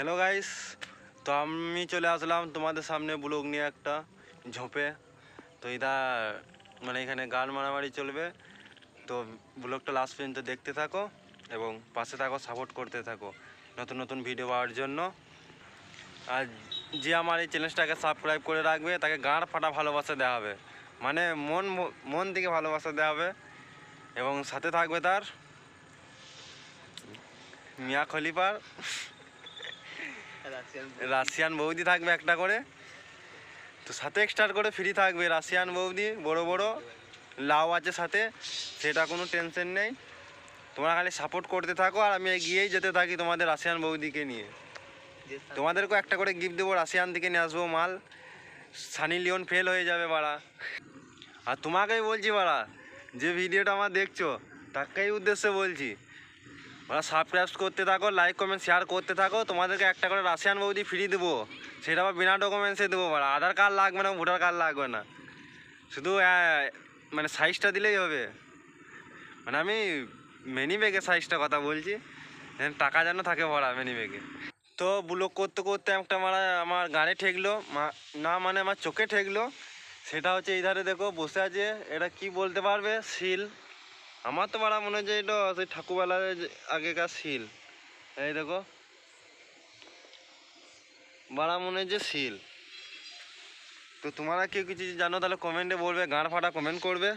Hello guys, তো আমি চলে আসলাম তোমাদের সামনে ব্লগ নিয়ে একটা ঝোপে। তো এটা মানে এখানে গান মারামারি চলবে। তো ব্লগটা লাস্ট পর্যন্ত দেখতে থাকো এবং পাশে থাকো, সাপোর্ট করতে থাকো নতুন নতুন ভিডিও পাওয়ার জন্য। আর যে আমার এই চ্যানেলটাকে সাবস্ক্রাইব করে রাখবে তাকে গাঁড় ফাটা ভালোবাসা দেওয়া হবে, মানে মন মন থেকে ভালোবাসা দেওয়া হবে। এবং সাথে থাকবে তার মিয়া খলিফার রাশিয়ান বৌদি থাকবে একটা করে। তো সাথে এক্সট্রা করে ফ্রি থাকবে রাশিয়ান বৌদি, বড় বড় লাউ আছে সাথে, সেটা কোনো টেনশন নেই। তোমরা খালি সাপোর্ট করতে থাকো আর আমি এগিয়েই যেতে থাকি তোমাদের রাশিয়ান বৌদিকে নিয়ে। তোমাদেরকেও একটা করে গিফট দেবো, রাশিয়ান থেকে নিয়ে আসবো মাল। সানি লিওন ফেল হয়ে যাবে বাড়া। আর তোমাকেই বলছি বাড়া, যে ভিডিওটা আমার দেখছো তাকেই উদ্দেশ্যে বলছি, ওরা সাবস্ক্রাইব করতে থাকো, লাইক কমেন্ট শেয়ার করতে থাকো। তোমাদেরকে একটা করে রাশিয়ান বৌদি ফ্রি দেবো, সেটা আবার বিনা ডকুমেন্টসে দেবো। বাড়া আধার কার্ড লাগবে না, ভোটার কার্ড লাগবে না, শুধু মানে সাইজটা দিলেই হবে। মানে আমি মিনি ব্যাগের সাইজটা কথা বলছি, টাকা যেন থাকে ভরা মিনি ব্যাগে। তো ব্লগ করতে করতে একটা মারা আমার গানে ঠেকলো, না মানে আমার চোখে ঠেকলো। সেটা হচ্ছে এই ধারে দেখো বসে আছে, এটা কি বলতে পারবে? শিল। আমার তো মারা মনে হচ্ছে এটা সেই ঠাকুরবেলার আগেকার শিল। এই দেখো বাড়া মনে হচ্ছে শিল। তো তোমরা কেউ কিছু জানো তাহলে কমেন্টে বলবে, গাঁড় ফাটা কমেন্ট করবে।